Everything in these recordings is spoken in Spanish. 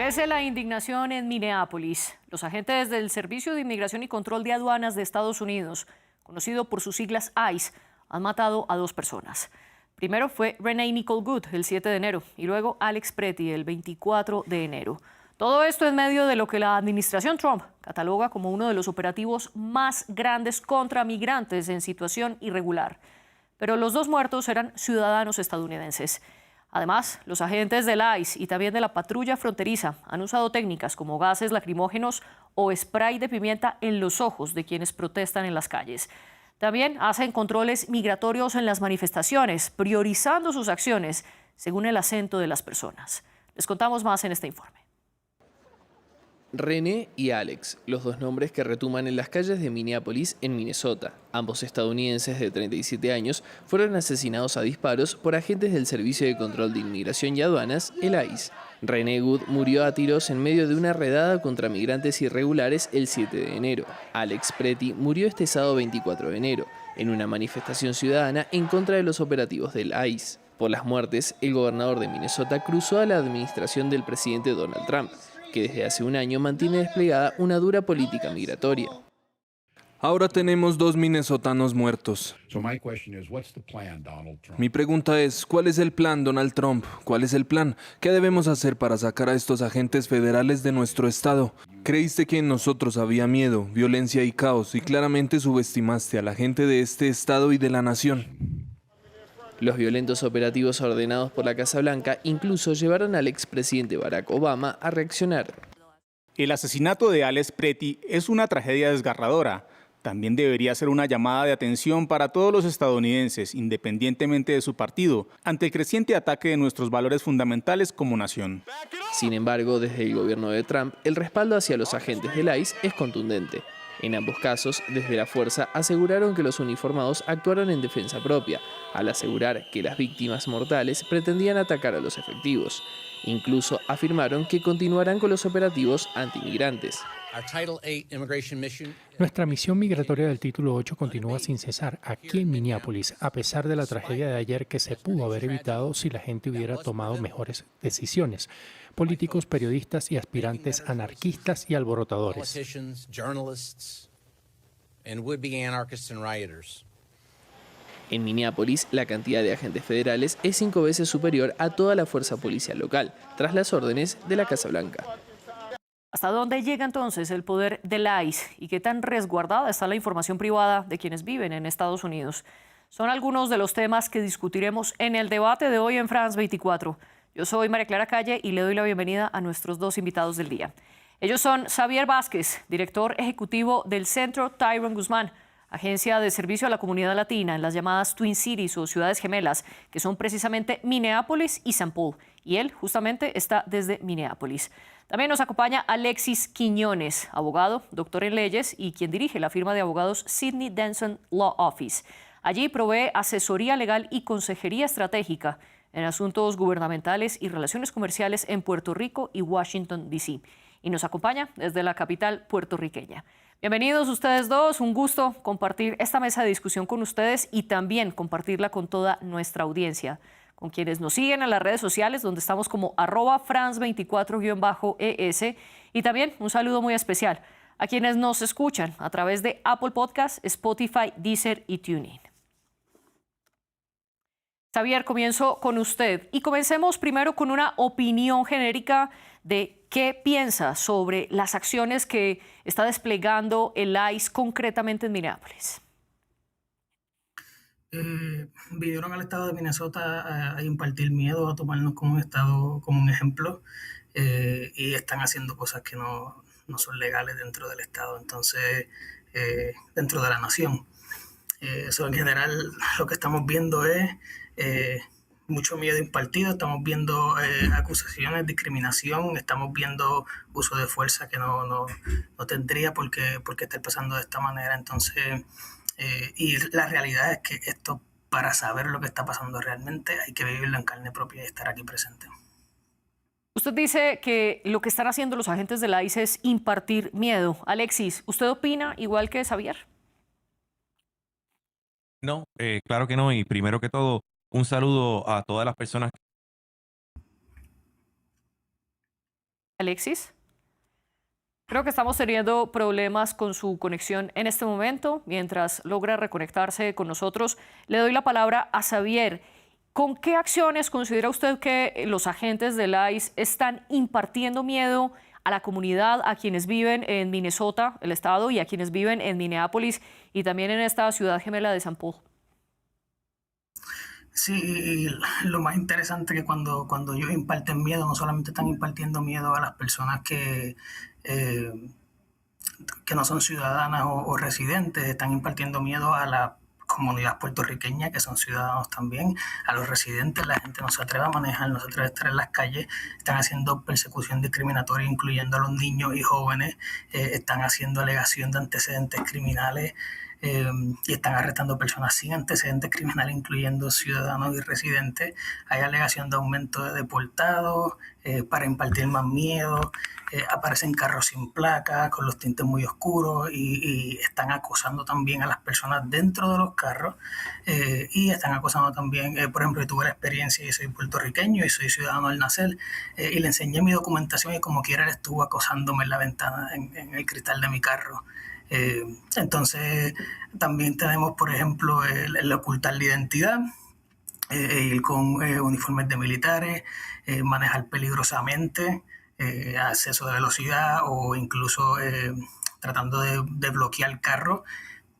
Crece la indignación en Minneapolis. Los agentes del Servicio de Inmigración y Control de Aduanas de Estados Unidos, conocido por sus siglas ICE, han matado a 2 personas. Primero fue Renee Nicole Good el 7 de enero y luego Alex Pretty el 24 de enero. Todo esto en medio de lo que la administración Trump cataloga como uno de los operativos más grandes contra migrantes en situación irregular. Pero los 2 muertos eran ciudadanos estadounidenses. Además, los agentes del ICE y también de la patrulla fronteriza han usado técnicas como gases lacrimógenos o spray de pimienta en los ojos de quienes protestan en las calles. También hacen controles migratorios en las manifestaciones, priorizando sus acciones según el acento de las personas. Les contamos más en este informe. Renee y Alex, los 2 nombres que retumban en las calles de Minneapolis, en Minnesota. Ambos estadounidenses de 37 años fueron asesinados a disparos por agentes del Servicio de Control de Inmigración y Aduanas, el ICE. Renee Good murió a tiros en medio de una redada contra migrantes irregulares el 7 de enero. Alex Pretty murió este sábado 24 de enero, en una manifestación ciudadana en contra de los operativos del ICE. Por las muertes, el gobernador de Minnesota cruzó a la administración del presidente Donald Trump, que desde hace un año mantiene desplegada una dura política migratoria. Ahora tenemos 2 minnesotanos muertos. Mi pregunta es, ¿cuál es el plan, Donald Trump? ¿Cuál es el plan? ¿Qué debemos hacer para sacar a estos agentes federales de nuestro estado? Creíste que en nosotros había miedo, violencia y caos, y claramente subestimaste a la gente de este estado y de la nación. Los violentos operativos ordenados por la Casa Blanca incluso llevaron al expresidente Barack Obama a reaccionar. El asesinato de Alex Pretty es una tragedia desgarradora. También debería ser una llamada de atención para todos los estadounidenses, independientemente de su partido, ante el creciente ataque de nuestros valores fundamentales como nación. Sin embargo, desde el gobierno de Trump, el respaldo hacia los agentes del ICE es contundente. En ambos casos, desde la fuerza aseguraron que los uniformados actuaron en defensa propia, al asegurar que las víctimas mortales pretendían atacar a los efectivos. Incluso afirmaron que continuarán con los operativos antimigrantes. Nuestra misión migratoria del Título 8 continúa sin cesar aquí en Minneapolis, a pesar de la tragedia de ayer que se pudo haber evitado si la gente hubiera tomado mejores decisiones. Políticos, periodistas y aspirantes anarquistas y alborotadores. En Minneapolis, la cantidad de agentes federales es 5 veces superior a toda la fuerza policial local, tras las órdenes de la Casa Blanca. ¿Hasta dónde llega entonces el poder del ICE y qué tan resguardada está la información privada de quienes viven en Estados Unidos? Son algunos de los temas que discutiremos en el debate de hoy en France 24. Yo soy María Clara Calle y le doy la bienvenida a nuestros 2 invitados del día. Ellos son Xavier Vázquez, director ejecutivo del Centro Tyrone Guzmán, agencia de servicio a la comunidad latina en las llamadas Twin Cities o ciudades gemelas, que son precisamente Minneapolis y St. Paul. Y él justamente está desde Minneapolis. También nos acompaña Alexis Quiñones, abogado, doctor en leyes y quien dirige la firma de abogados Sidney Denson Law Office. Allí provee asesoría legal y consejería estratégica en asuntos gubernamentales y relaciones comerciales en Puerto Rico y Washington, D.C. Y nos acompaña desde la capital puertorriqueña. Bienvenidos ustedes 2, un gusto compartir esta mesa de discusión con ustedes y también compartirla con toda nuestra audiencia, con quienes nos siguen en las redes sociales, donde estamos como @France24-ES, y también un saludo muy especial a quienes nos escuchan a través de Apple Podcasts, Spotify, Deezer y TuneIn. Xavier, comienzo con usted y comencemos primero con una opinión genérica de qué piensa sobre las acciones que está desplegando el ICE concretamente en Minneapolis. Vinieron al estado de Minnesota a impartir miedo, a tomarnos como un estado, como un ejemplo, y están haciendo cosas que no son legales dentro del estado, entonces dentro de la nación. Eso en general lo que estamos viendo es mucho miedo impartido, estamos viendo acusaciones, discriminación, estamos viendo uso de fuerza que no tendría por qué estar pasando de esta manera. Entonces, y la realidad es que esto, para saber lo que está pasando realmente, hay que vivirlo en carne propia y estar aquí presente. Usted dice que lo que están haciendo los agentes de la ICE es impartir miedo. Alexis, ¿usted opina igual que Xavier? No, claro que no. Y primero que todo, un saludo a todas las personas. Alexis. Creo que estamos teniendo problemas con su conexión en este momento. Mientras logra reconectarse con nosotros, le doy la palabra a Xavier. ¿Con qué acciones considera usted que los agentes del ICE están impartiendo miedo a la comunidad, a quienes viven en Minnesota, el estado, y a quienes viven en Minneapolis y también en esta ciudad gemela de St. Paul? Sí, y lo más interesante es que cuando ellos imparten miedo, no solamente están impartiendo miedo a las personas eh, que no son ciudadanas o residentes, están impartiendo miedo a la comunidad puertorriqueña, que son ciudadanos también, a los residentes. La gente no se atreve a manejar, no se atreve a estar en las calles, están haciendo persecución discriminatoria, incluyendo a los niños y jóvenes, están haciendo alegación de antecedentes criminales, y están arrestando personas sin antecedentes criminales, incluyendo ciudadanos y residentes. Hay alegación de aumento de deportados para impartir más miedo. Aparecen carros sin placa, con los tintes muy oscuros, y están acosando también a las personas dentro de los carros, y están acosando también, por ejemplo, yo tuve la experiencia, yo soy puertorriqueño y soy ciudadano al nacer, y le enseñé mi documentación y como quiera él estuvo acosándome en la ventana, en el cristal de mi carro. Entonces también tenemos, por ejemplo, el ocultar la identidad, ir con uniformes de militares, manejar peligrosamente, exceso de velocidad o incluso tratando de bloquear el carro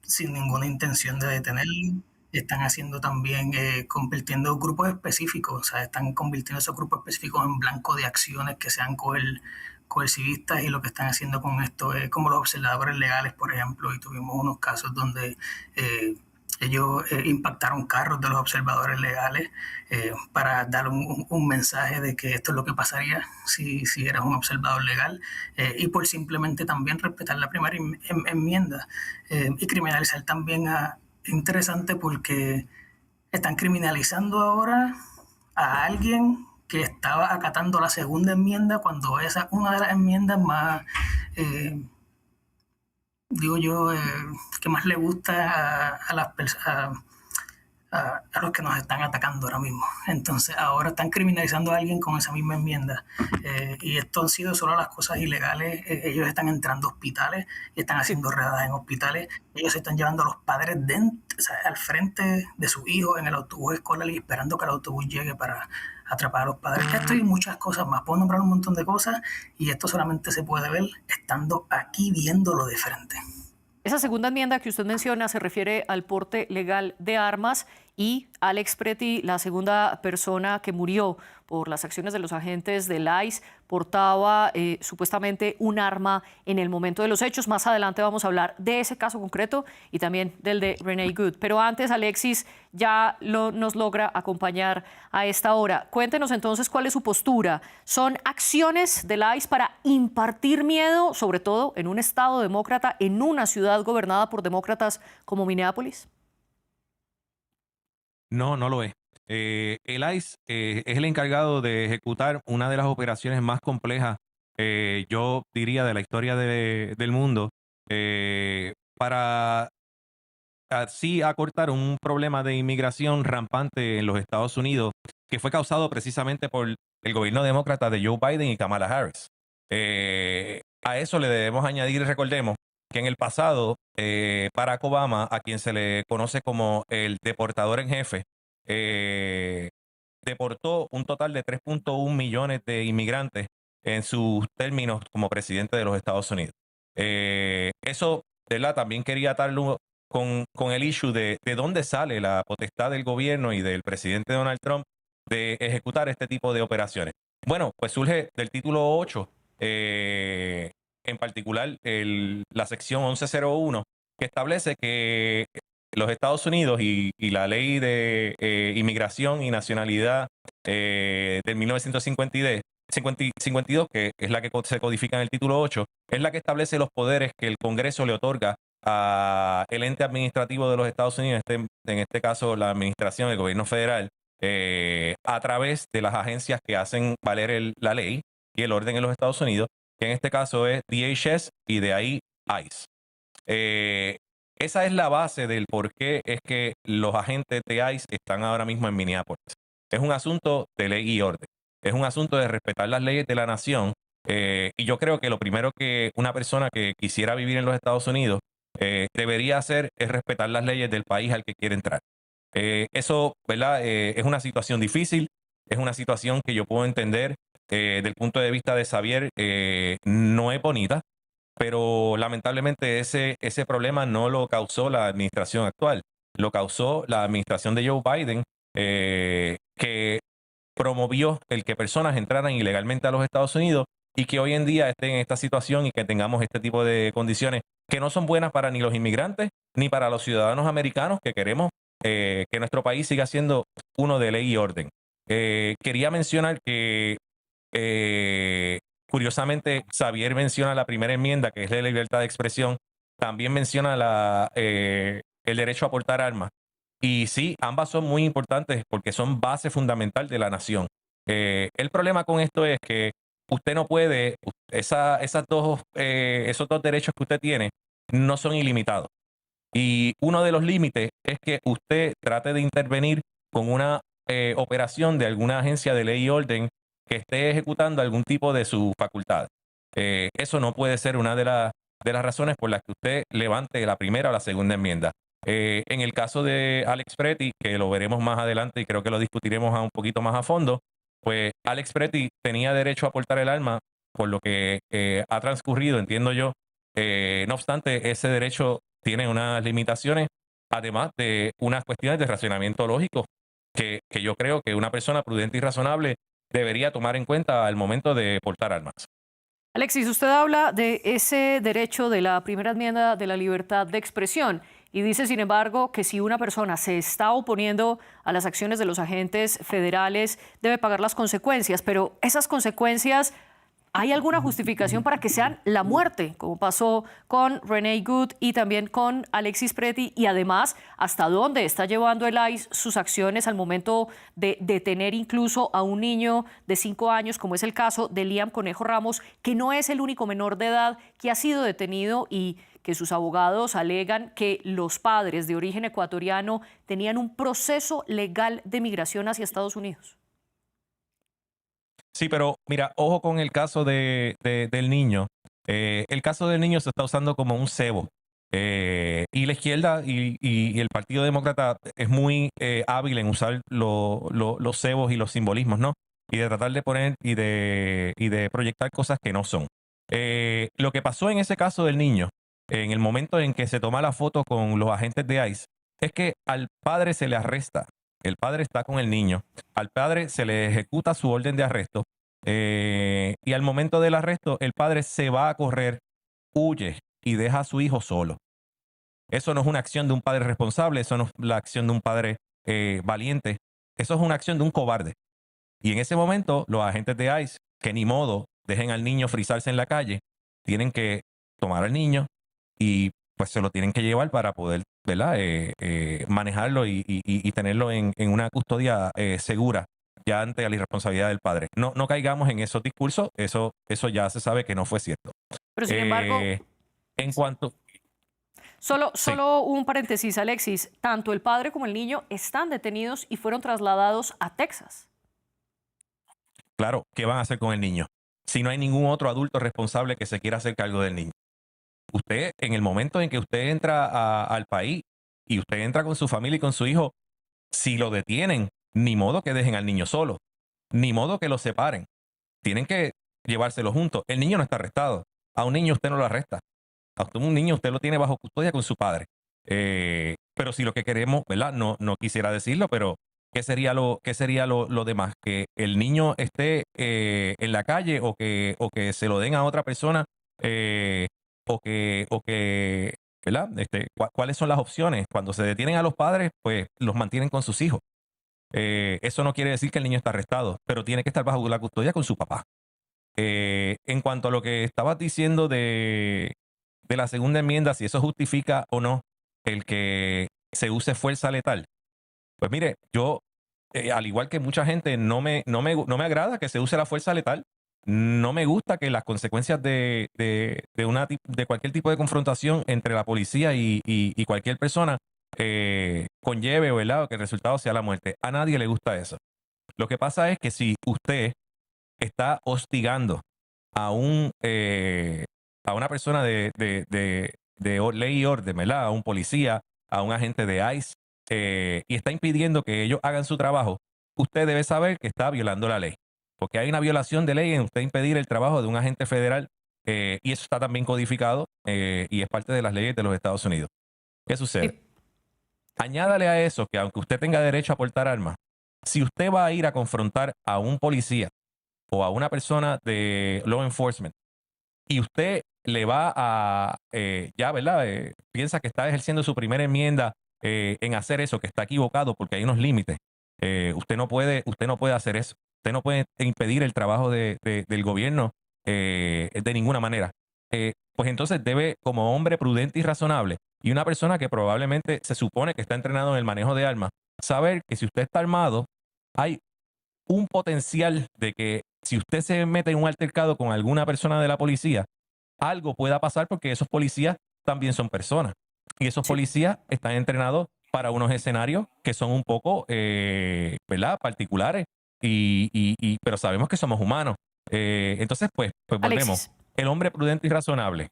sin ninguna intención de detenerlo. Están haciendo también, convirtiendo grupos específicos, o sea, están convirtiendo esos grupos específicos en blanco de acciones que sean coercivistas, y lo que están haciendo con esto es como los observadores legales, por ejemplo, y tuvimos unos casos donde ellos impactaron carros de los observadores legales para dar un mensaje de que esto es lo que pasaría si eras un observador legal, y por simplemente también respetar la primera enmienda, y criminalizar también interesante porque están criminalizando ahora a alguien que estaba acatando la segunda enmienda cuando esa es una de las enmiendas más, digo yo, que más le gusta a las personas, a los que nos están atacando ahora mismo. Entonces ahora están criminalizando a alguien con esa misma enmienda, y esto han sido solo las cosas ilegales. Ellos están entrando a hospitales y están haciendo redadas en hospitales. Ellos se están llevando a los padres o sea, al frente de sus hijos en el autobús escolar y esperando que el autobús llegue para atrapar a los padres. Esto y muchas cosas más. Puedo nombrar un montón de cosas, y esto solamente se puede ver estando aquí viéndolo de frente. Esa segunda enmienda que usted menciona se refiere al porte legal de armas, y Alex Pretty, la segunda persona que murió por las acciones de los agentes del ICE, portaba supuestamente un arma en el momento de los hechos. Más adelante vamos a hablar de ese caso concreto y también del de Renee Good. Pero antes, Alexis ya nos logra acompañar a esta hora. Cuéntenos entonces cuál es su postura. ¿Son acciones del ICE para impartir miedo, sobre todo en un estado demócrata, en una ciudad gobernada por demócratas como Minneapolis? No, no lo es. El ICE es el encargado de ejecutar una de las operaciones más complejas, yo diría, de la historia del mundo, para así acortar un problema de inmigración rampante en los Estados Unidos, que fue causado precisamente por el gobierno demócrata de Joe Biden y Kamala Harris. A eso le debemos añadir, recordemos, que en el pasado Barack Obama, a quien se le conoce como el deportador en jefe, deportó un total de 3.1 millones de inmigrantes en sus términos como presidente de los Estados Unidos. Eso, ¿verdad? También quería atarlo con el issue de dónde sale la potestad del gobierno y del presidente Donald Trump de ejecutar este tipo de operaciones. Bueno, pues surge del título 8, en particular la sección 1101, que establece que los Estados Unidos y la ley de inmigración y nacionalidad del 1952, que es la que se codifica en el título 8, es la que establece los poderes que el Congreso le otorga al ente administrativo de los Estados Unidos, en este caso la administración, el gobierno federal, a través de las agencias que hacen valer la ley y el orden en los Estados Unidos, que en este caso es DHS y de ahí ICE. Esa es la base del por qué es que los agentes de ICE están ahora mismo en Minneapolis. Es un asunto de ley y orden. Es un asunto de respetar las leyes de la nación Y yo creo que lo primero que una persona que quisiera vivir en los Estados Unidos debería hacer es respetar las leyes del país al que quiere entrar. Eso, ¿verdad? Es una situación difícil, es una situación que yo puedo entender del punto de vista de Xavier, no es bonita, pero lamentablemente ese problema no lo causó la administración actual, lo causó la administración de Joe Biden, que promovió el que personas entraran ilegalmente a los Estados Unidos y que hoy en día estén en esta situación y que tengamos este tipo de condiciones que no son buenas para ni los inmigrantes ni para los ciudadanos americanos que queremos que nuestro país siga siendo uno de ley y orden. Quería mencionar que curiosamente Xavier menciona la primera enmienda, que es la libertad de expresión, también menciona el derecho a portar armas. Y sí, ambas son muy importantes porque son base fundamental de la nación. El problema con esto es que usted no puede, esos dos derechos que usted tiene no son ilimitados. Y uno de los límites es que usted trate de intervenir con una operación de alguna agencia de ley y orden que esté ejecutando algún tipo de su facultad. Eso no puede ser una de las razones por las que usted levante la primera o la segunda enmienda. En el caso de Alex Pretty, que lo veremos más adelante y creo que lo discutiremos un poquito más a fondo, pues Alex Pretty tenía derecho a portar el arma por lo que ha transcurrido, entiendo yo. No obstante, ese derecho tiene unas limitaciones, además de unas cuestiones de racionamiento lógico que yo creo que una persona prudente y razonable debería tomar en cuenta al momento de portar armas. Alexis, usted habla de ese derecho de la primera enmienda de la libertad de expresión y dice, sin embargo, que si una persona se está oponiendo a las acciones de los agentes federales, debe pagar las consecuencias, pero esas consecuencias, ¿hay alguna justificación para que sean la muerte, como pasó con Renee Good y también con Alexis Pretty? Y además, ¿hasta dónde está llevando el ICE sus acciones al momento de detener incluso a un niño de 5 años, como es el caso de Liam Conejo Ramos, que no es el único menor de edad que ha sido detenido y que sus abogados alegan que los padres de origen ecuatoriano tenían un proceso legal de migración hacia Estados Unidos? Sí, pero mira, ojo con el caso del niño. El caso del niño se está usando como un cebo. Y la izquierda y el Partido Demócrata es muy hábil en usar los cebos y los simbolismos, ¿no? Y de tratar de poner y de proyectar cosas que no son. Lo que pasó en ese caso del niño, en el momento en que se toma la foto con los agentes de ICE, es que al padre se le arresta. El padre está con el niño. Al padre se le ejecuta su orden de arresto y al momento del arresto el padre se va a correr, huye y deja a su hijo solo. Eso no es una acción de un padre responsable, eso no es la acción de un padre valiente, eso es una acción de un cobarde. Y en ese momento los agentes de ICE, que ni modo dejen al niño frizarse en la calle, tienen que tomar al niño y pues se lo tienen que llevar para poder, ¿verdad? Manejarlo y tenerlo en una custodia segura ya ante la irresponsabilidad del padre. No caigamos en esos discursos, eso ya se sabe que no fue cierto. Pero sin embargo, en cuanto... Solo un paréntesis, Alexis. Tanto el padre como el niño están detenidos y fueron trasladados a Texas. Claro, ¿qué van a hacer con el niño? Si no hay ningún otro adulto responsable que se quiera hacer cargo del niño. Usted, en el momento en que usted entra al país y usted entra con su familia y con su hijo, si lo detienen, ni modo que dejen al niño solo, ni modo que lo separen. Tienen que llevárselo juntos. El niño no está arrestado. A un niño usted no lo arresta. A un niño usted lo tiene bajo custodia con su padre. Pero si lo que queremos, ¿verdad? No quisiera decirlo, pero ¿qué sería lo demás? Que el niño esté en la calle o que se lo den a otra persona o que ¿verdad? ¿Cuáles son las opciones? Cuando se detienen a los padres, pues los mantienen con sus hijos. Eso no quiere decir que el niño está arrestado, pero tiene que estar bajo la custodia con su papá. En cuanto a lo que estabas diciendo de la segunda enmienda, si eso justifica o no el que se use fuerza letal, pues mire, yo, al igual que mucha gente, no me agrada que se use la fuerza letal. No me gusta que las consecuencias de cualquier tipo de confrontación entre la policía y cualquier persona conlleve, ¿verdad? O que el resultado sea la muerte. A nadie le gusta eso. Lo que pasa es que si usted está hostigando a una persona de ley y orden, ¿verdad? A un policía, a un agente de ICE, y está impidiendo que ellos hagan su trabajo, usted debe saber que está violando la ley. Porque hay una violación de ley en usted impedir el trabajo de un agente federal, y eso está también codificado, y es parte de las leyes de los Estados Unidos. ¿Qué sucede? Añádale a eso que aunque usted tenga derecho a portar armas, si usted va a ir a confrontar a un policía o a una persona de law enforcement y usted le va a, ¿verdad? Piensa que está ejerciendo su primera enmienda en hacer eso, que está equivocado porque hay unos límites. Usted no puede hacer eso. Usted no puede impedir el trabajo del gobierno de ninguna manera. Pues entonces debe, como hombre prudente y razonable, y una persona que probablemente se supone que está entrenado en el manejo de armas, saber que si usted está armado, hay un potencial de que si usted se mete en un altercado con alguna persona de la policía, algo pueda pasar porque esos policías también son personas. Y esos policías están entrenados para unos escenarios que son un poco, ¿verdad? Particulares, pero sabemos que somos humanos. Entonces, pues volvemos. Alexis. El hombre prudente y razonable.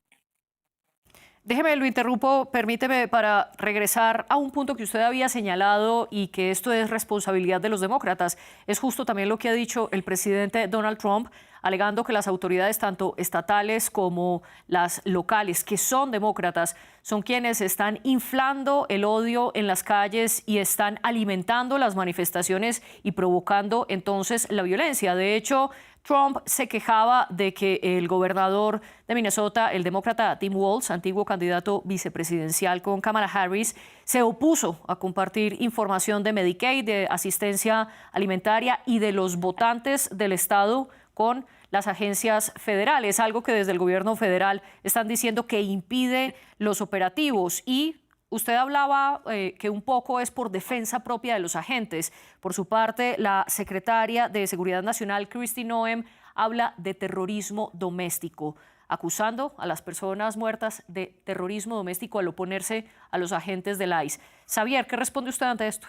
Déjeme, lo interrumpo, permíteme para regresar a un punto que usted había señalado y que esto es responsabilidad de los demócratas. Es justo también lo que ha dicho el presidente Donald Trump, alegando que las autoridades tanto estatales como las locales, que son demócratas, son quienes están inflando el odio en las calles y están alimentando las manifestaciones y provocando entonces la violencia. De hecho, Trump se quejaba de que el gobernador de Minnesota, el demócrata Tim Walz, antiguo candidato vicepresidencial con Kamala Harris, se opuso a compartir información de Medicaid, de asistencia alimentaria y de los votantes del estado con las agencias federales, algo que desde el gobierno federal están diciendo que impide los operativos. Y usted hablaba que un poco es por defensa propia de los agentes. Por su parte, la secretaria de Seguridad Nacional, Kristi Noem, habla de terrorismo doméstico, acusando a las personas muertas de terrorismo doméstico al oponerse a los agentes del ICE. Xavier, ¿qué responde usted ante esto?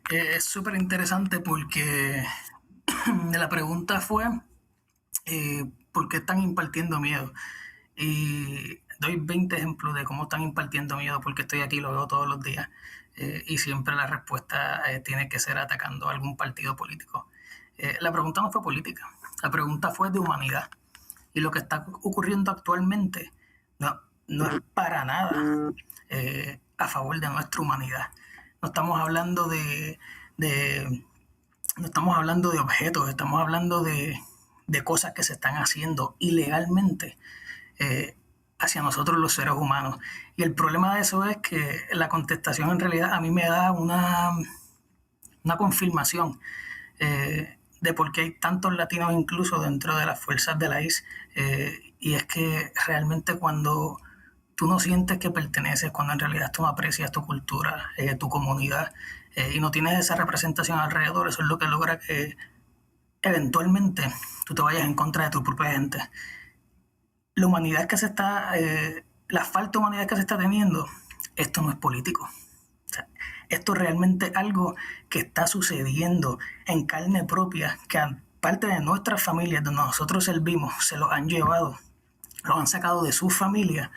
Es súper interesante porque la pregunta fue ¿por qué están impartiendo miedo? Y doy 20 ejemplos de cómo están impartiendo miedo porque estoy aquí, lo veo todos los días, y siempre la respuesta tiene que ser atacando a algún partido político. La pregunta no fue política, la pregunta fue de humanidad. Y lo que está ocurriendo actualmente no es para nada a favor de nuestra humanidad. No estamos hablando no estamos hablando de objetos, estamos hablando de cosas que se están haciendo ilegalmente hacia nosotros los seres humanos. Y el problema de eso es que la contestación en realidad a mí me da una confirmación de por qué hay tantos latinos incluso dentro de las fuerzas de la ICE, y es que realmente cuando tú no sientes que perteneces, cuando en realidad tú no aprecias tu cultura, tu comunidad, y no tienes esa representación alrededor, eso es lo que logra que eventualmente tú te vayas en contra de tu propia gente. La humanidad que la falta de humanidad que se está teniendo, esto no es político. O sea, esto es realmente algo que está sucediendo en carne propia, que aparte de nuestras familias, donde nosotros servimos, se los han llevado, los han sacado de sus familias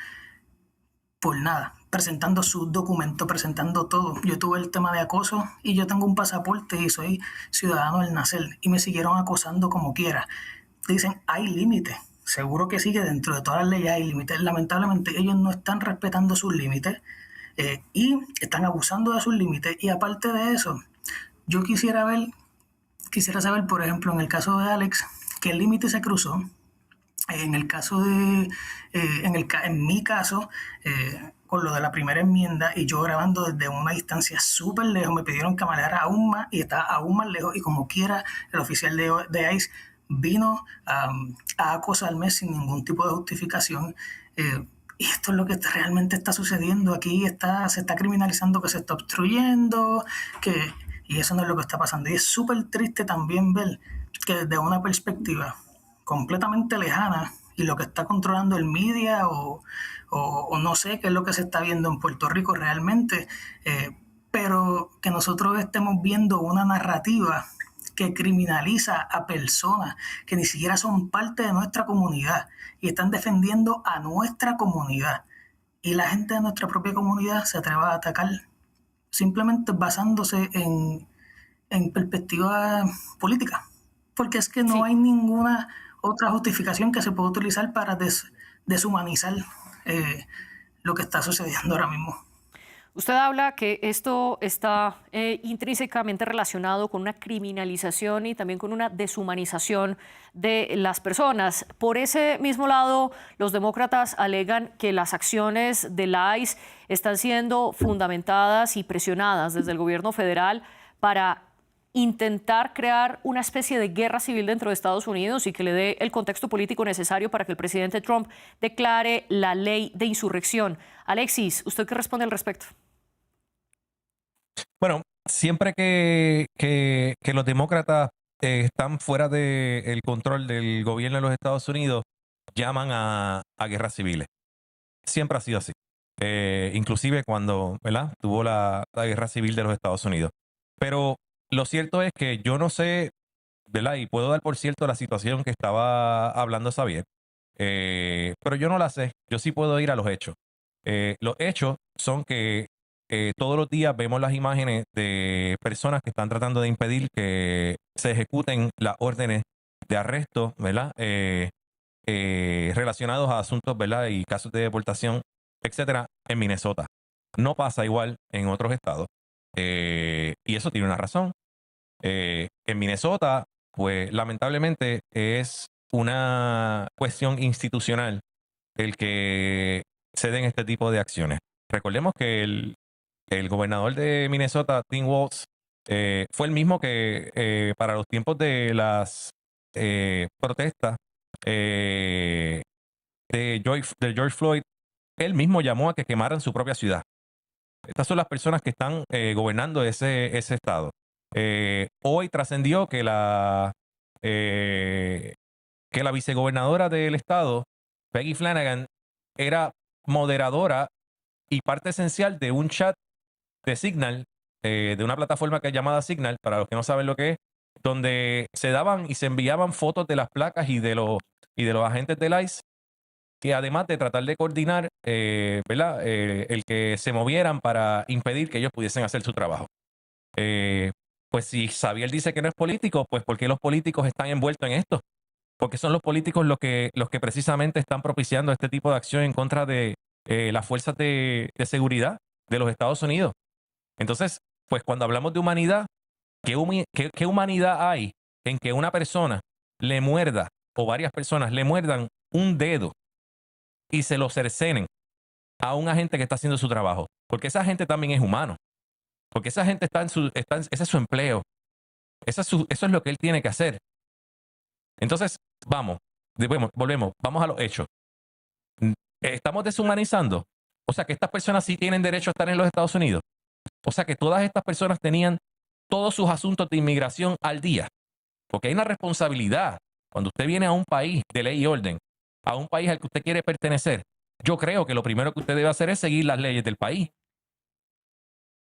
por nada, presentando sus documentos, presentando todo. Yo tuve el tema de acoso y yo tengo un pasaporte y soy ciudadano al nacer y me siguieron acosando como quiera. Dicen, hay límites. Seguro que sí, que dentro de todas las leyes hay límites. Lamentablemente ellos no están respetando sus límites y están abusando de sus límites. Y aparte de eso, yo quisiera saber, por ejemplo, en el caso de Alex, qué límite se cruzó. En el caso en mi caso, con lo de la primera enmienda y yo grabando desde una distancia súper lejos, me pidieron que me alejara aún más y estaba aún más lejos y como quiera el oficial de ICE vino a acosarme sin ningún tipo de justificación. Y esto es lo que realmente está sucediendo. Aquí se está criminalizando que se está obstruyendo, y eso no es lo que está pasando. Y es súper triste también ver que desde una perspectiva completamente lejana y lo que está controlando el media o no sé qué es lo que se está viendo en Puerto Rico realmente, pero que nosotros estemos viendo una narrativa que criminaliza a personas que ni siquiera son parte de nuestra comunidad y están defendiendo a nuestra comunidad. Y la gente de nuestra propia comunidad se atreve a atacar simplemente basándose en perspectiva política. Porque es que no hay ninguna otra justificación que se pueda utilizar para deshumanizar lo que está sucediendo ahora mismo. Usted habla que esto está intrínsecamente relacionado con una criminalización y también con una deshumanización de las personas. Por ese mismo lado, los demócratas alegan que las acciones del ICE están siendo fundamentadas y presionadas desde el gobierno federal para intentar crear una especie de guerra civil dentro de Estados Unidos y que le dé el contexto político necesario para que el presidente Trump declare la ley de insurrección. Alexis, ¿usted qué responde al respecto? Bueno, siempre que los demócratas están fuera del control del gobierno de los Estados Unidos, llaman a guerras civiles. Siempre ha sido así. Inclusive cuando, ¿verdad?, tuvo la guerra civil de los Estados Unidos. Pero lo cierto es que yo no sé, ¿verdad?, y puedo dar por cierto la situación que estaba hablando Xavier, pero yo no la sé. Yo sí puedo ir a los hechos. Los hechos son que todos los días vemos las imágenes de personas que están tratando de impedir que se ejecuten las órdenes de arresto, ¿verdad?, relacionados a asuntos, ¿verdad?, y casos de deportación, etcétera, en Minnesota. No pasa igual en otros estados. Y eso tiene una razón. En Minnesota, pues lamentablemente es una cuestión institucional el que se den este tipo de acciones. Recordemos que el gobernador de Minnesota, Tim Walz, fue el mismo que para los tiempos de las protestas de George Floyd, él mismo llamó a que quemaran su propia ciudad. Estas son las personas que están gobernando ese estado. Hoy trascendió que la vicegobernadora del estado, Peggy Flanagan, era moderadora y parte esencial de un chat de Signal, de una plataforma que es llamada Signal, para los que no saben lo que es, donde se daban y se enviaban fotos de las placas y de los agentes del ICE, que además de tratar de coordinar, ¿verdad?, el que se movieran para impedir que ellos pudiesen hacer su trabajo. Pues si Xavier dice que no es político, pues ¿por qué los políticos están envueltos en esto? Porque son los políticos los que precisamente están propiciando este tipo de acción en contra de las fuerzas de seguridad de los Estados Unidos. Entonces, pues cuando hablamos de humanidad, ¿qué humanidad hay en que una persona le muerda o varias personas le muerdan un dedo y se lo cercenen a un agente que está haciendo su trabajo? Porque esa gente también es humano. Porque esa gente ese es su empleo. Eso es lo que él tiene que hacer. Entonces, volvemos, vamos a los hechos. ¿Estamos deshumanizando? O sea, que estas personas sí tienen derecho a estar en los Estados Unidos. O sea, que todas estas personas tenían todos sus asuntos de inmigración al día. Porque hay una responsabilidad. Cuando usted viene a un país de ley y orden, a un país al que usted quiere pertenecer, yo creo que lo primero que usted debe hacer es seguir las leyes del país.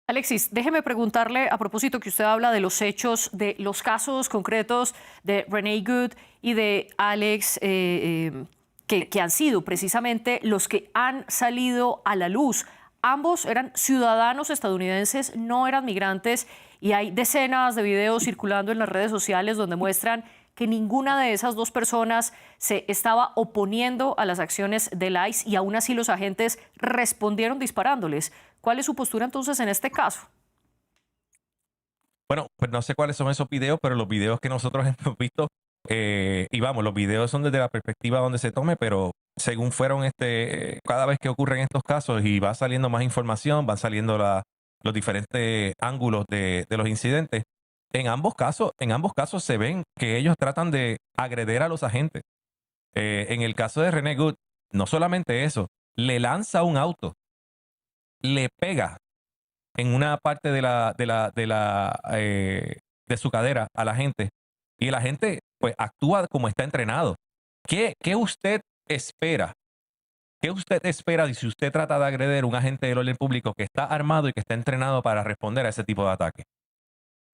Alexis, déjeme preguntarle, a propósito que usted habla de los hechos, de los casos concretos de Renee Good y de Alex, que han sido precisamente los que han salido a la luz. Ambos eran ciudadanos estadounidenses, no eran migrantes, y hay decenas de videos circulando en las redes sociales donde muestran que ninguna de esas dos personas se estaba oponiendo a las acciones del ICE y aún así los agentes respondieron disparándoles. ¿Cuál es su postura entonces en este caso? Bueno, pues no sé cuáles son esos videos, pero los videos que nosotros hemos visto, los videos son desde la perspectiva donde se tome, pero según fueron cada vez que ocurren estos casos y va saliendo más información, van saliendo los diferentes ángulos de los incidentes. En ambos casos se ven que ellos tratan de agredir a los agentes. En el caso de Renee Good, no solamente eso, le lanza un auto, le pega en una parte de su cadera a la gente y el agente pues actúa como está entrenado. ¿Qué usted espera? ¿Qué usted espera si usted trata de agredir a un agente del orden público que está armado y que está entrenado para responder a ese tipo de ataque?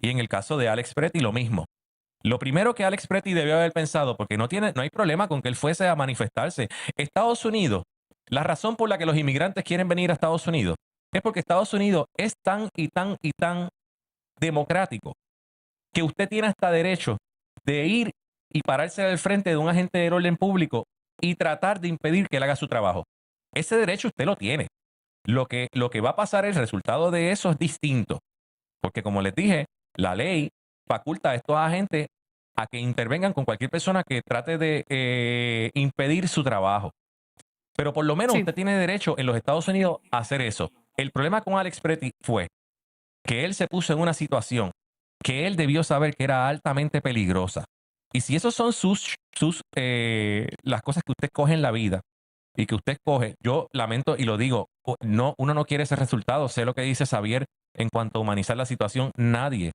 Y en el caso de Alex Pretty, lo mismo. Lo primero que Alex Pretty debió haber pensado, porque no hay problema con que él fuese a manifestarse. Estados Unidos, la razón por la que los inmigrantes quieren venir a Estados Unidos es porque Estados Unidos es tan y tan y tan democrático que usted tiene hasta derecho de ir y pararse al frente de un agente del orden público y tratar de impedir que él haga su trabajo. Ese derecho usted lo tiene. Lo que va a pasar, el resultado de eso es distinto. Porque como les dije, la ley faculta a estos agentes a que intervengan con cualquier persona que trate de impedir su trabajo. Pero por lo menos Sí. usted tiene derecho en los Estados Unidos a hacer eso. El problema con Alex Pretty fue que él se puso en una situación que él debió saber que era altamente peligrosa. Y si esos son las cosas que usted coge en la vida y que usted escoge, yo lamento y lo digo, no, uno no quiere ese resultado. Sé lo que dice Xavier en cuanto a humanizar la situación. Nadie,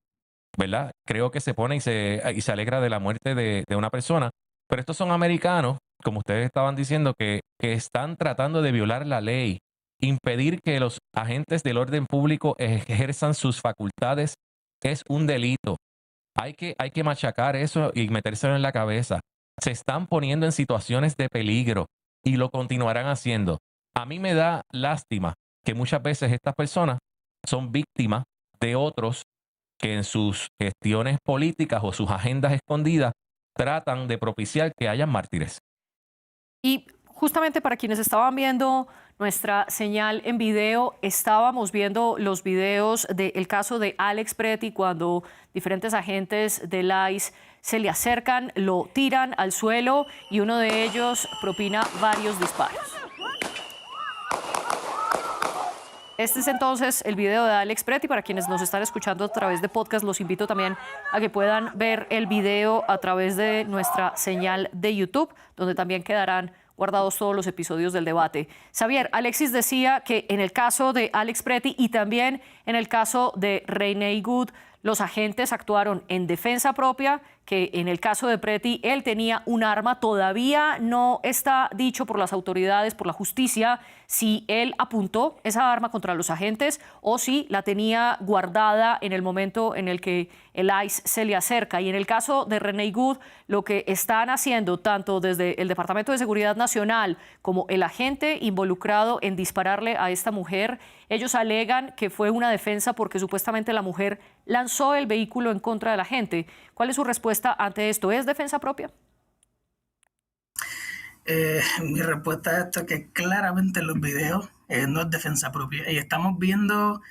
¿verdad? Creo que se pone y se alegra de la muerte de una persona. Pero estos son americanos, como ustedes estaban diciendo, que están tratando de violar la ley, impedir que los agentes del orden público ejerzan sus facultades es un delito. Hay que machacar eso y metérselo en la cabeza. Se están poniendo en situaciones de peligro y lo continuarán haciendo. A mí me da lástima que muchas veces estas personas son víctimas de otros que en sus gestiones políticas o sus agendas escondidas tratan de propiciar que hayan mártires. Y justamente para quienes estaban viendo nuestra señal en video, estábamos viendo los videos del caso de Alex Pretty cuando diferentes agentes del ICE se le acercan, lo tiran al suelo y uno de ellos propina varios disparos. Este es entonces el video de Alex Pretty. Para quienes nos están escuchando a través de podcast, los invito también a que puedan ver el video a través de nuestra señal de YouTube, donde también quedarán guardados todos los episodios del debate. Xavier, Alexis decía que en el caso de Alex Pretty y también en el caso de Renee Good, los agentes actuaron en defensa propia, que en el caso de Pretty él tenía un arma. Todavía no está dicho por las autoridades, por la justicia, si él apuntó esa arma contra los agentes o si la tenía guardada en el momento en el que el ICE se le acerca. Y en el caso de Renee Good, lo que están haciendo tanto desde el Departamento de Seguridad Nacional como el agente involucrado en dispararle a esta mujer, ellos alegan que fue una defensa porque supuestamente la mujer lanzó el vehículo en contra de la gente. ¿Cuál es su respuesta ante esto? ¿Es defensa propia? Mi respuesta a esto es que claramente en los videos no es defensa propia. Y estamos viendo,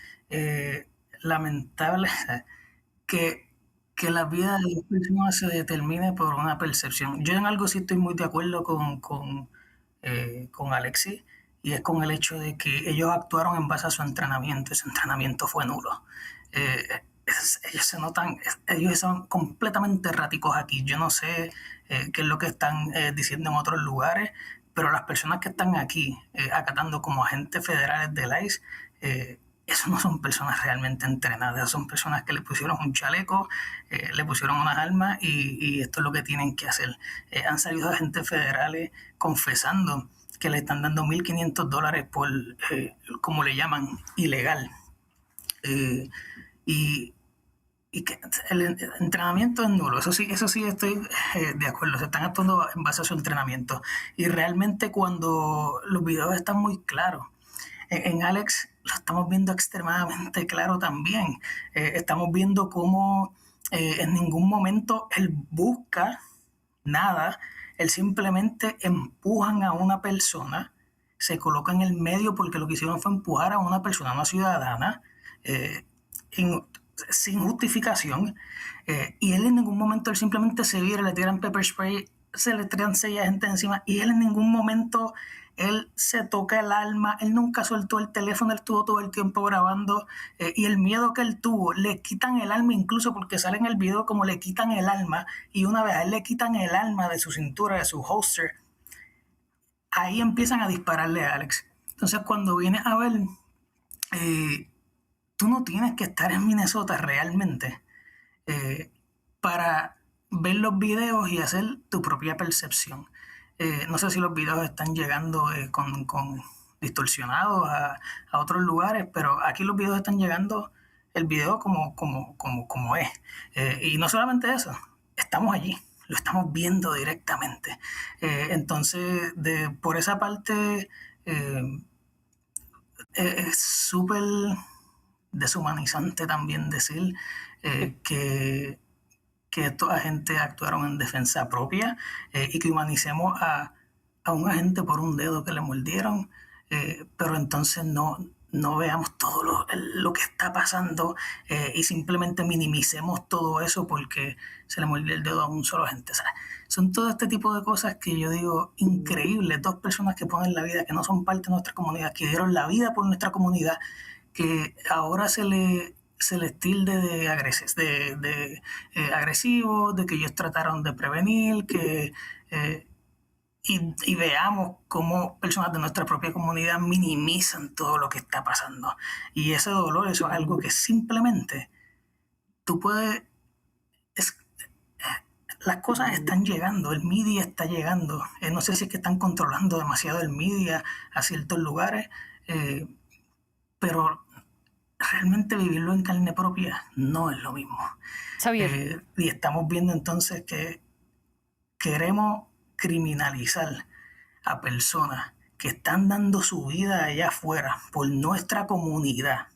lamentable, que la vida de las personas se determine por una percepción. Yo en algo sí estoy muy de acuerdo con Alexis, y es con el hecho de que ellos actuaron en base a su entrenamiento. Ese entrenamiento fue nulo. Ellos se notan, ellos son completamente erráticos aquí. Yo no sé qué es lo que están diciendo en otros lugares, pero las personas que están aquí acatando como agentes federales del ICE, esos no son personas realmente entrenadas, son personas que le pusieron un chaleco, le pusieron unas armas y esto es lo que tienen que hacer. Han salido agentes federales confesando que le están dando $1,500 por, como le llaman, ilegal. Y que el entrenamiento es nulo, eso sí estoy de acuerdo, se están actuando en base a su entrenamiento. Y realmente cuando los videos están muy claros, en Alex lo estamos viendo extremadamente claro también. Estamos viendo cómo en ningún momento él busca nada, él simplemente empujan a una persona, se coloca en el medio porque lo que hicieron fue empujar a una persona, a una ciudadana, sin justificación, y él en ningún momento, él simplemente se vira, le tiran pepper spray, se le tiran 6 gente encima, y él en ningún momento, él se toca el alma, él nunca soltó el teléfono, él estuvo todo el tiempo grabando, y el miedo que él tuvo, le quitan el alma incluso porque sale en el video como le quitan el alma, y una vez a él le quitan el alma de su cintura, de su holster, ahí empiezan a dispararle a Alex. Entonces cuando vienes a ver, tú no tienes que estar en Minnesota realmente para ver los videos y hacer tu propia percepción. No sé si los videos están llegando con distorsionados a otros lugares, pero aquí los videos están llegando el video como es. Y no solamente eso, estamos allí, lo estamos viendo directamente. Entonces, por esa parte, es súper deshumanizante también decir que estos agentes actuaron en defensa propia y que humanicemos a un agente por un dedo que le mordieron, pero entonces no veamos todo lo que está pasando y simplemente minimicemos todo eso porque se le mordió el dedo a un solo agente. O sea, son todo este tipo de cosas que yo digo increíbles. 2 personas que ponen la vida, que no son parte de nuestra comunidad, que dieron la vida por nuestra comunidad, que ahora se les tilde de agresivos, de que ellos trataron de prevenir, y veamos cómo personas de nuestra propia comunidad minimizan todo lo que está pasando. Y ese dolor, eso es algo que simplemente tú puedes... las cosas están llegando, el media está llegando. No sé si es que están controlando demasiado el media a ciertos lugares, pero realmente vivirlo en carne propia no es lo mismo. Xavier. Y estamos viendo entonces que queremos criminalizar a personas que están dando su vida allá afuera por nuestra comunidad,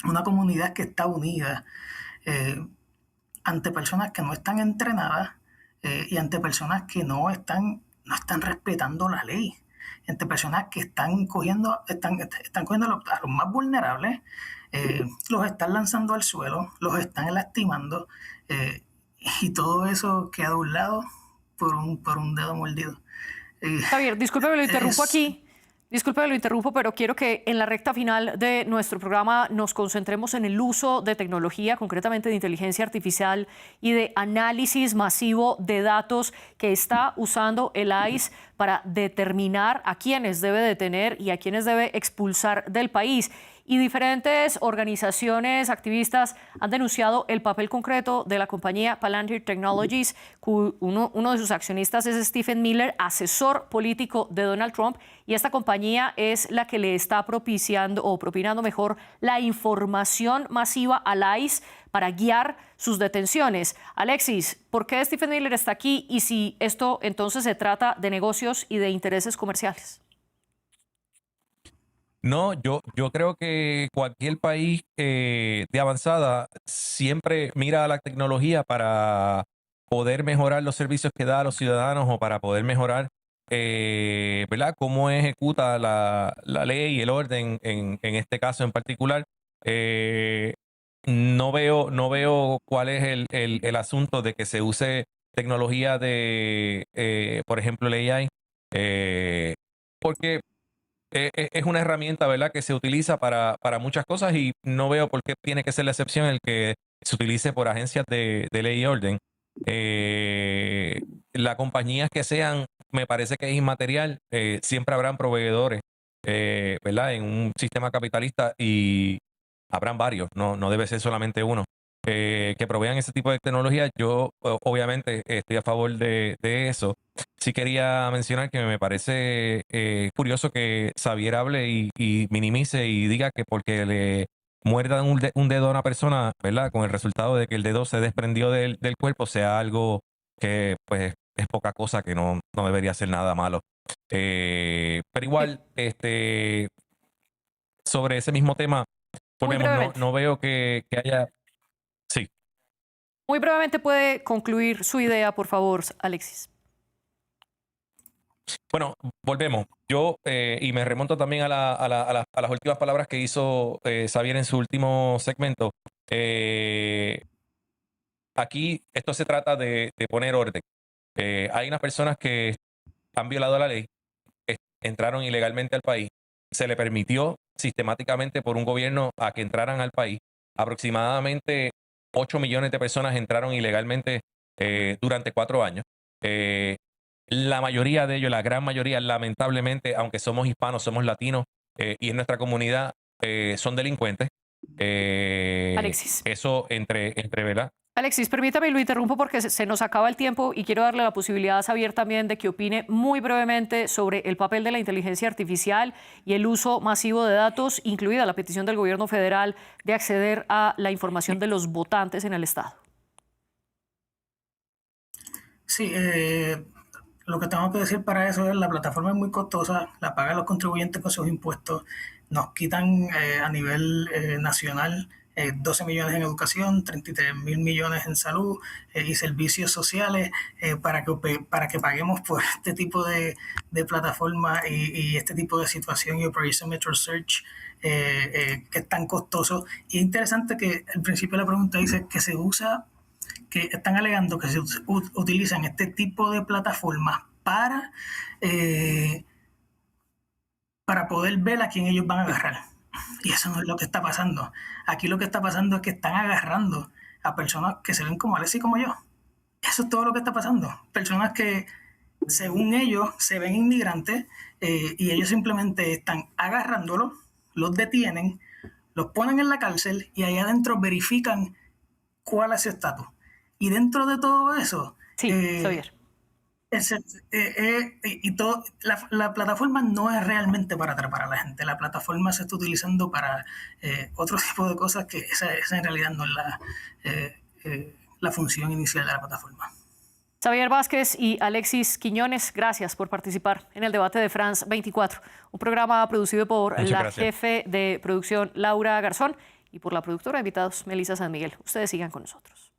una comunidad que está unida ante personas que no están entrenadas y ante personas que no están respetando la ley, ante personas que están cogiendo a los más vulnerables, los están lanzando al suelo, los están lastimando, y todo eso queda de un lado por un dedo mordido. Javier, discúlpeme, lo interrumpo aquí. Disculpe, lo interrumpo, pero quiero que en la recta final de nuestro programa nos concentremos en el uso de tecnología, concretamente de inteligencia artificial y de análisis masivo de datos que está usando el ICE para determinar a quiénes debe detener y a quiénes debe expulsar del país. Y diferentes organizaciones activistas han denunciado el papel concreto de la compañía Palantir Technologies. Uno de sus accionistas es Stephen Miller, asesor político de Donald Trump, y esta compañía es la que le está propinando mejor la información masiva al ICE para guiar sus detenciones. Alexis, ¿por qué Stephen Miller está aquí y si esto entonces se trata de negocios y de intereses comerciales? No, yo creo que cualquier país de avanzada siempre mira a la tecnología para poder mejorar los servicios que da a los ciudadanos o para poder mejorar, ¿verdad?, cómo ejecuta la ley y el orden en este caso en particular. No veo cuál es el asunto de que se use tecnología de, por ejemplo, el AI, porque es una herramienta, ¿verdad?, que se utiliza para muchas cosas y no veo por qué tiene que ser la excepción el que se utilice por agencias de ley y orden. Las compañías que sean, me parece que es inmaterial, siempre habrán proveedores, ¿verdad?, en un sistema capitalista y habrán varios, no debe ser solamente uno. Que provean ese tipo de tecnología. Yo obviamente estoy a favor de eso. Sí quería mencionar que me parece curioso que Xavier hable y minimice y diga que porque le muerdan un dedo a una persona, ¿verdad?, con el resultado de que el dedo se desprendió del cuerpo, sea algo que pues es poca cosa, que no debería ser nada malo. Pero igual, sobre ese mismo tema, volvemos, no veo que haya... Sí. Muy brevemente puede concluir su idea, por favor, Alexis. Bueno, volvemos. Yo, y me remonto también a las últimas palabras que hizo Xavier en su último segmento. Aquí esto se trata de poner orden. Hay unas personas que han violado la ley, entraron ilegalmente al país, se le permitió sistemáticamente por un gobierno a que entraran al país. Aproximadamente 8 millones de personas entraron ilegalmente durante 4 años. La mayoría de ellos, la gran mayoría, lamentablemente, aunque somos hispanos, somos latinos y en nuestra comunidad son delincuentes. Alexis. Eso ¿verdad? Alexis, permítame, lo interrumpo porque se nos acaba el tiempo y quiero darle la posibilidad a Xavier también de que opine muy brevemente sobre el papel de la inteligencia artificial y el uso masivo de datos, incluida la petición del gobierno federal de acceder a la información de los votantes en el estado. Sí, lo que tengo que decir para eso es la plataforma es muy costosa, la pagan los contribuyentes con sus impuestos, nos quitan a nivel nacional 12 millones en educación, 33.000 millones en salud y servicios sociales para que paguemos por este tipo de plataforma y este tipo de situación y Operation Metro Search que es tan costoso. Y es interesante que al principio de la pregunta dice que están alegando que se utilizan este tipo de plataformas para poder ver a quién ellos van a agarrar. Y eso no es lo que está pasando. Aquí lo que está pasando es que están agarrando a personas que se ven como Alex y como yo. Eso es todo lo que está pasando. Personas que, según ellos, se ven inmigrantes y ellos simplemente están agarrándolos, los detienen, los ponen en la cárcel y ahí adentro verifican cuál es su estatus. Y dentro de todo eso, Sí, Xavier. La plataforma no es realmente para atrapar a la gente. La plataforma se está utilizando para otro tipo de cosas que esa en realidad no es la función inicial de la plataforma. Xavier Vázquez y Alexis Quiñones, gracias por participar en el debate de France 24, un programa producido por la jefe de producción Laura Garzón y por la productora de invitados Melissa San Miguel. Ustedes sigan con nosotros.